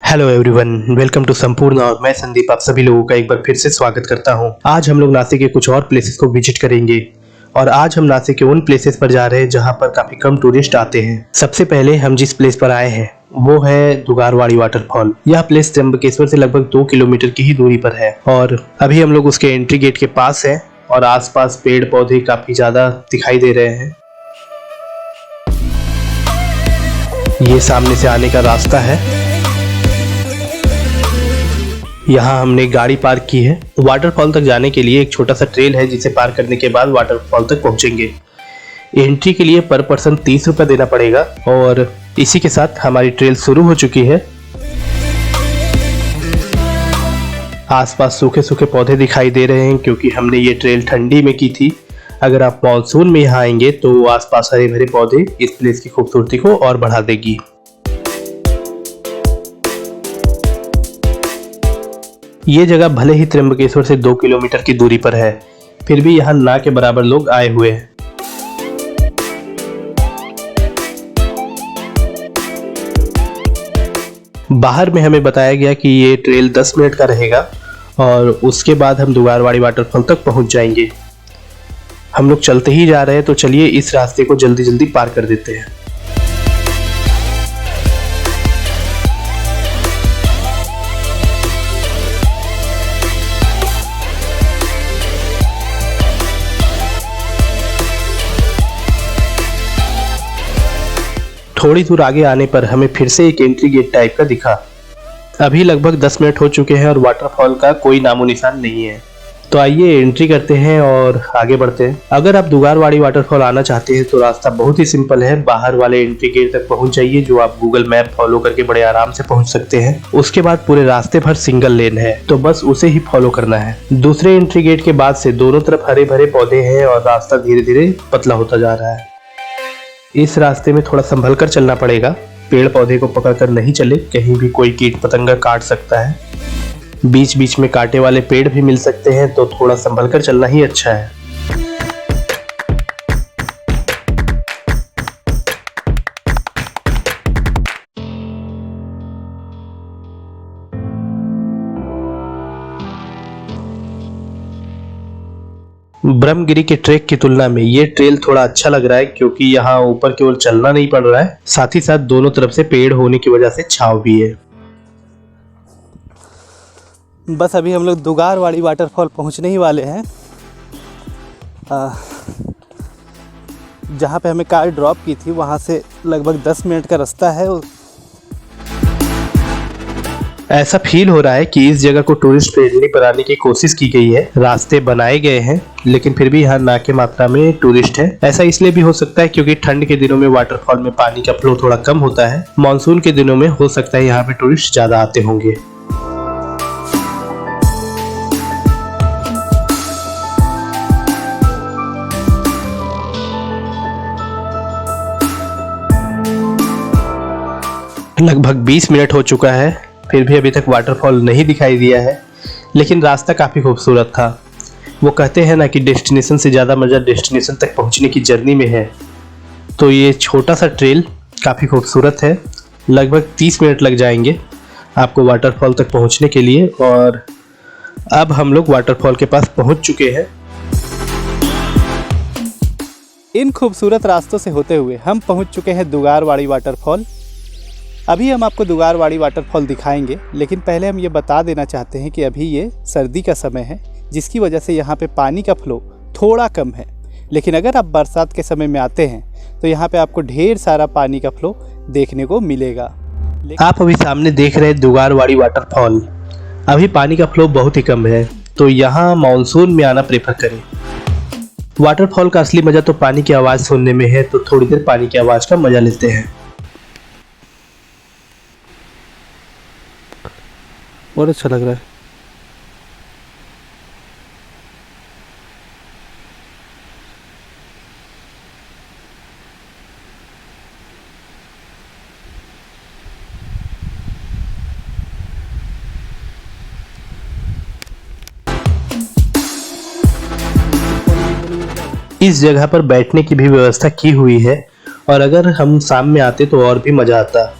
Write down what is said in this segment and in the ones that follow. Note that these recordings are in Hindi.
हेलो एवरीवन, वेलकम टू संपूर्ण और मैं संदीप आप सभी लोगों का एक बार फिर से स्वागत करता हूं। आज हम लोग नासिक के कुछ और प्लेसेस को विजिट करेंगे और आज हम नासिक के उन प्लेसेस पर जा रहे हैं जहां पर काफी कम टूरिस्ट आते हैं। सबसे पहले हम जिस प्लेस पर आए हैं वो है दुगारवाड़ी वाटरफॉल। यह प्लेस त्र्यंबकेश्वर से लगभग 2 किलोमीटर की ही दूरी पर है और अभी हम लोग उसके एंट्री गेट के पास हैं और आसपास पेड़ पौधे काफी ज्यादा दिखाई दे रहे हैं। ये सामने से आने का रास्ता है। यहाँ हमने गाड़ी पार्क की है। वाटरफॉल तक जाने के लिए एक छोटा सा ट्रेल है जिसे पार करने के बाद वाटरफॉल तक पहुंचेंगे। एंट्री के लिए पर पर्सन 30 रुपये देना पड़ेगा और इसी के साथ हमारी ट्रेल शुरू हो चुकी है। आसपास सूखे सूखे पौधे दिखाई दे रहे हैं क्योंकि हमने ये ट्रेल ठंडी में की थी। अगर आप मानसून में यहाँ आएंगे तो आसपास हरे भरे पौधे इस प्लेस की खूबसूरती को और बढ़ा देगी। ये जगह भले ही त्र्यंबकेश्वर से 2 किलोमीटर की दूरी पर है, फिर भी यहाँ ना के बराबर लोग आए हुए हैं। बाहर में हमें बताया गया कि ये ट्रेल 10 मिनट का रहेगा और उसके बाद हम दुगारवाड़ी वाटरफॉल तक पहुंच जाएंगे। हम लोग चलते ही जा रहे हैं तो चलिए इस रास्ते को जल्दी जल्दी पार कर देते हैं। थोड़ी दूर आगे आने पर हमें फिर से एक एंट्री गेट टाइप का दिखा। अभी लगभग 10 मिनट हो चुके हैं और वाटरफॉल का कोई नामो निशान नहीं है। तो आइए एंट्री करते हैं और आगे बढ़ते हैं। अगर आप दुगारवाड़ी वाटरफॉल आना चाहते हैं तो रास्ता बहुत ही सिंपल है। बाहर वाले एंट्री गेट तक पहुंच जाइए जो आप गूगल मैप फॉलो करके बड़े आराम से पहुंच सकते हैं। उसके बाद पूरे रास्ते भर सिंगल लेन है तो बस उसे ही फॉलो करना है। दूसरे एंट्री गेट के बाद से दोनों तरफ हरे भरे पौधे हैं और रास्ता धीरे धीरे पतला होता जा रहा है। इस रास्ते में थोड़ा संभल कर चलना पड़ेगा। पेड़ पौधे को पकड़कर नहीं चले, कहीं भी कोई कीट पतंगा काट सकता है। बीच बीच में कांटे वाले पेड़ भी मिल सकते हैं तो थोड़ा संभल कर चलना ही अच्छा है। ब्रह्मगिरी के ट्रैक की तुलना में ये ट्रेल थोड़ा अच्छा लग रहा है क्योंकि यहाँ ऊपर केवल चलना नहीं पड़ रहा है, साथ ही साथ दोनों तरफ से पेड़ होने की वजह से छांव भी है। बस अभी हम लोग दुगारवाड़ी वाटरफॉल पहुँचने ही वाले हैं। जहाँ पे हमें कार ड्रॉप की थी वहाँ से लगभग 10 मिनट का रास्ता है। ऐसा फील हो रहा है कि इस जगह को टूरिस्ट फ्रेंडली बनाने की कोशिश की गई है। रास्ते बनाए गए हैं लेकिन फिर भी यहाँ ना के मात्रा में टूरिस्ट है। ऐसा इसलिए भी हो सकता है क्योंकि ठंड के दिनों में वाटरफॉल में पानी का फ्लो थोड़ा कम होता है। मानसून के दिनों में हो सकता है यहाँ पे टूरिस्ट ज्यादा आते होंगे। लगभग 20 मिनट हो चुका है, फिर भी अभी तक वाटरफॉल नहीं दिखाई दिया है, लेकिन रास्ता काफ़ी खूबसूरत था। वो कहते हैं ना कि डेस्टिनेशन से ज़्यादा मज़ा डेस्टिनेशन तक पहुंचने की जर्नी में है। तो ये छोटा सा ट्रेल काफ़ी खूबसूरत है। लगभग 30 मिनट लग जाएंगे आपको वाटरफॉल तक पहुंचने के लिए और अब हम लोग वाटरफॉल के पास पहुंच चुके हैं। इन खूबसूरत रास्तों से होते हुए हम पहुँच चुके हैं दुगारवाड़ी वाटरफॉल। अभी हम आपको दुगारवाड़ी वाटरफॉल दिखाएंगे, लेकिन पहले हम ये बता देना चाहते हैं कि अभी ये सर्दी का समय है जिसकी वजह से यहाँ पे पानी का फ्लो थोड़ा कम है। लेकिन अगर आप बरसात के समय में आते हैं तो यहाँ पे आपको ढेर सारा पानी का फ्लो देखने को मिलेगा। आप अभी सामने देख रहे हैं दुगारवाड़ी वाटरफॉल। अभी पानी का फ्लो बहुत ही कम है तो यहाँ मानसून में आना प्रेफर करें। वाटरफॉल का असली मज़ा तो पानी की आवाज़ सुनने में है, तो थोड़ी देर पानी की आवाज़ का मज़ा लेते हैं। बहुत अच्छा लग रहा है। इस जगह पर बैठने की भी व्यवस्था की हुई है और अगर हम शाम में आते तो और भी मजा आता।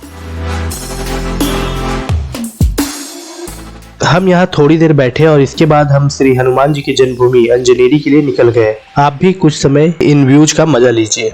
हम यहाँ थोड़ी देर बैठे और इसके बाद हम श्री हनुमान जी की जन्मभूमि अंजनेरी के लिए निकल गए। आप भी कुछ समय इन व्यूज का मजा लीजिए।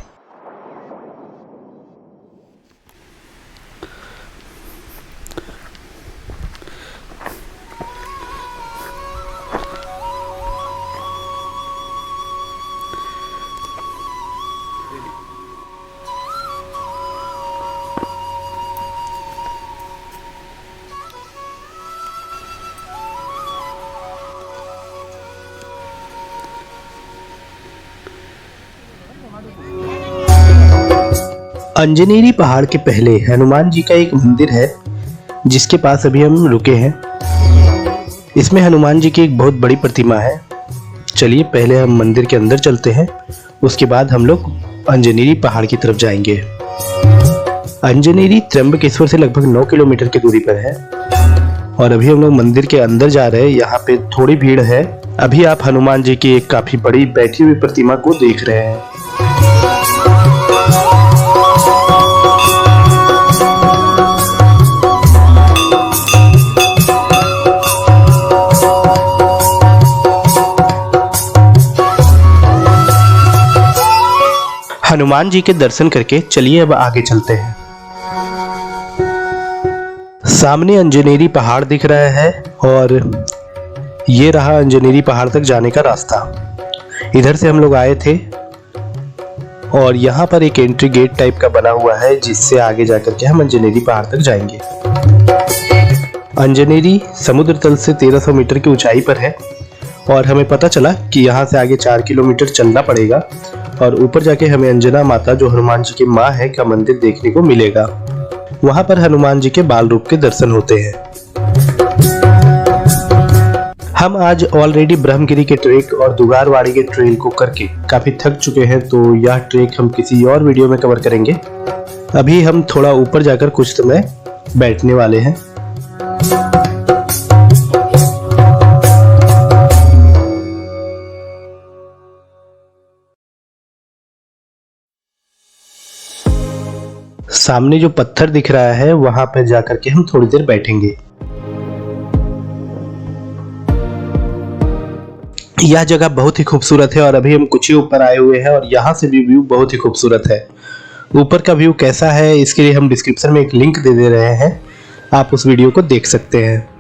अंजनेरी पहाड़ के पहले हनुमान जी का एक मंदिर है जिसके पास अभी हम रुके हैं। इसमें हनुमान जी की एक बहुत बड़ी प्रतिमा है। चलिए पहले हम मंदिर के अंदर चलते हैं, उसके बाद हम लोग अंजनेरी पहाड़ की तरफ जाएंगे। अंजनेरी त्र्यंबकेश्वर से लगभग 9 किलोमीटर की दूरी पर है और अभी हम लोग मंदिर के अंदर जा रहे हैं। यहाँ पे थोड़ी भीड़ है। अभी आप हनुमान जी की एक काफी बड़ी बैठी हुई प्रतिमा को देख रहे हैं। हनुमान जी के दर्शन करके चलिए अब आगे चलते हैं। सामने अंजनेरी पहाड़ दिख रहा है और ये रहा अंजनेरी पहाड़ तक जाने का रास्ता। इधर से हम लोग आए थे और यहाँ पर एक एंट्री गेट टाइप का बना हुआ है जिससे आगे जाकर के हम अंजनेरी पहाड़ तक जाएंगे। अंजनेरी समुद्र तल से 1300 मीटर की ऊंचाई पर है और हमें पता चला कि यहाँ से आगे 4 किलोमीटर चलना पड़ेगा और ऊपर जाके हमें अंजना माता, जो हनुमान जी की माँ है, का मंदिर देखने को मिलेगा। वहां पर हनुमान जी के बाल रूप के दर्शन होते हैं। हम आज ऑलरेडी ब्रह्मगिरी के ट्रेक और दुगारवाड़ी के ट्रेल को करके काफी थक चुके हैं, तो यह ट्रेक हम किसी और वीडियो में कवर करेंगे। अभी हम थोड़ा ऊपर जाकर कुछ समय बैठने वाले हैं। सामने जो पत्थर दिख रहा है वहां पर जाकर के हम थोड़ी देर बैठेंगे। यह जगह बहुत ही खूबसूरत है और अभी हम कुछ ही ऊपर आए हुए हैं और यहाँ से भी व्यू बहुत ही खूबसूरत है। ऊपर का व्यू कैसा है इसके लिए हम डिस्क्रिप्शन में एक लिंक दे रहे हैं, आप उस वीडियो को देख सकते हैं।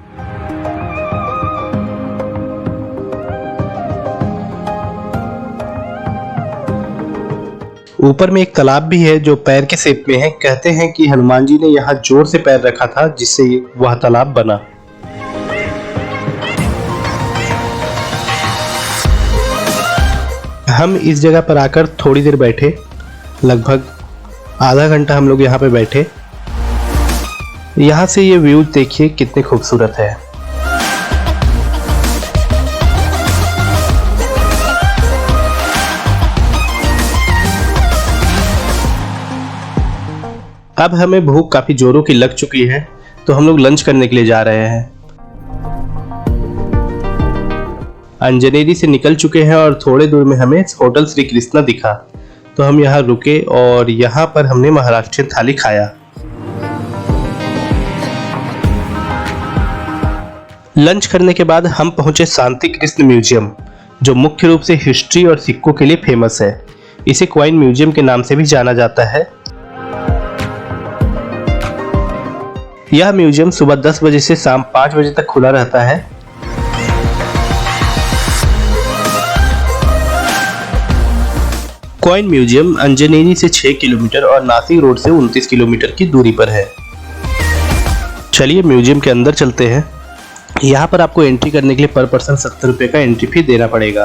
ऊपर में एक तालाब भी है जो पैर के शेप में है। कहते हैं कि हनुमान जी ने यहाँ जोर से पैर रखा था जिससे वह तालाब बना। हम इस जगह पर आकर थोड़ी देर बैठे, लगभग आधा घंटा हम लोग यहाँ पे बैठे। यहाँ से ये व्यू देखिए कितने खूबसूरत है। अब हमें भूख काफी जोरों की लग चुकी है तो हम लोग लंच करने के लिए जा रहे हैं। अंजनेरी से निकल चुके हैं और थोड़े दूर में हमें होटल श्री कृष्णा दिखा तो हम यहाँ रुके और यहाँ पर हमने महाराष्ट्रीयन थाली खाया। लंच करने के बाद हम पहुंचे शांति कृष्ण म्यूजियम, जो मुख्य रूप से हिस्ट्री और सिक्कों के लिए फेमस है। इसे कॉइन म्यूजियम के नाम से भी जाना जाता है। यह म्यूजियम सुबह 10 बजे से शाम 5 बजे तक खुला रहता है। कॉइन म्यूजियम अंजनेरी से 6 किलोमीटर और नासिक रोड से 29 किलोमीटर की दूरी पर है। चलिए म्यूजियम के अंदर चलते हैं। यहाँ पर आपको एंट्री करने के लिए पर पर्सन 70 रुपये का एंट्री फी देना पड़ेगा।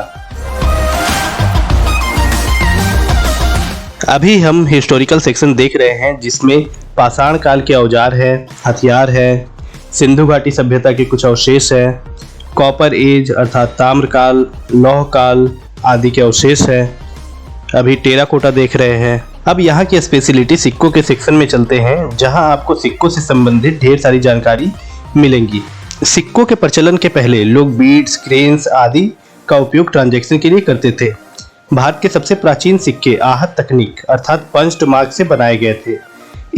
अभी हम हिस्टोरिकल सेक्शन देख रहे हैं जिसमें पाषाण काल के औजार हैं, हथियार है, सिंधु घाटी सभ्यता के कुछ अवशेष है, कॉपर एज अर्थात ताम्रकाल, लौह काल आदि के अवशेष है। अभी टेराकोटा देख रहे हैं। अब यहाँ की स्पेशलिटी सिक्कों के सेक्शन में चलते हैं जहाँ आपको सिक्कों से संबंधित ढेर सारी जानकारी मिलेंगी। सिक्कों के प्रचलन के पहले लोग बीड्स, क्रेन्स आदि का उपयोग ट्रांजैक्शन के लिए करते थे। भारत के सबसे प्राचीन सिक्के आहत तकनीक अर्थात पंच्ड मार्क से बनाए गए थे।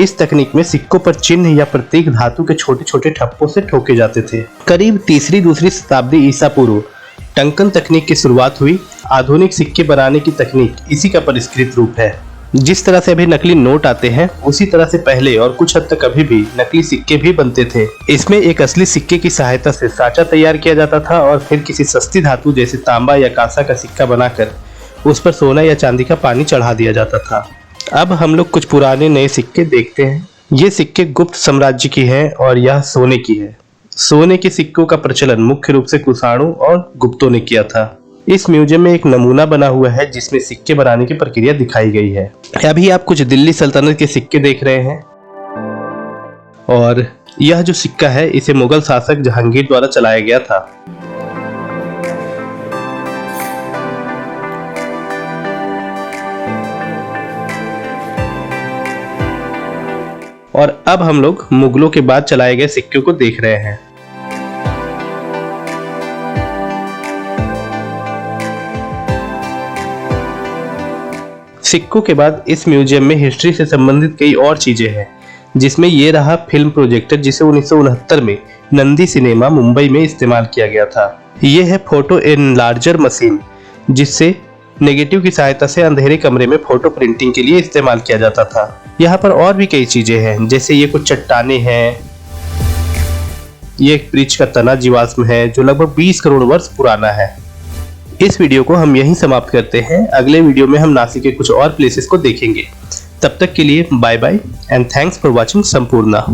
इस तकनीक में सिक्कों पर चिन्ह या प्रतीक धातु के छोटे छोटे ठप्पों से ठोके जाते थे। करीब तीसरी दूसरी शताब्दी ईसा पूर्व टंकन तकनीक की शुरुआत हुई। आधुनिक सिक्के बनाने की तकनीक इसी का परिष्कृत रूप है। जिस तरह से अभी नकली नोट आते हैं उसी तरह से पहले और कुछ हद तक अभी भी नकली सिक्के भी बनते थे। इसमें एक असली सिक्के की सहायता से साँचा तैयार किया जाता था और फिर किसी सस्ती धातु जैसे तांबा या कांसा का सिक्का बनाकर उस पर सोना या चांदी का पानी चढ़ा दिया जाता था। अब हम लोग कुछ पुराने नए सिक्के देखते हैं। ये सिक्के गुप्त साम्राज्य की है और यह सोने की है। सोने के सिक्कों का प्रचलन मुख्य रूप से कुषाणों और गुप्तों ने किया था। इस म्यूजियम में एक नमूना बना हुआ है जिसमें सिक्के बनाने की प्रक्रिया दिखाई गई है। अभी आप कुछ दिल्ली सल्तनत के सिक्के देख रहे हैं और यह जो सिक्का है इसे मुगल शासक जहांगीर द्वारा चलाया गया था। और अब हम लोग मुगलों के बाद चलाए गए सिक्कों को देख रहे हैं। सिक्कों के बाद इस म्यूजियम में हिस्ट्री से संबंधित कई और चीजें हैं, जिसमें ये रहा फिल्म प्रोजेक्टर जिसे 1969 में नंदी सिनेमा मुंबई में इस्तेमाल किया गया था। ये है फोटो एनलार्जर मशीन जिससे नेगेटिव की सहायता से अंधेरे कमरे में फोटो प्रिंटिंग के लिए इस्तेमाल किया जाता था। यहाँ पर और भी कई चीजें हैं, जैसे ये कुछ चट्टाने हैं, ये एक वृक्ष का तना जीवाश्म है जो लगभग 20 करोड़ वर्ष पुराना है। इस वीडियो को हम यहीं समाप्त करते हैं। अगले वीडियो में हम नासिक के कुछ और प्लेसेस को देखेंगे। तब तक के लिए bye bye and thanks for watching Sampurna.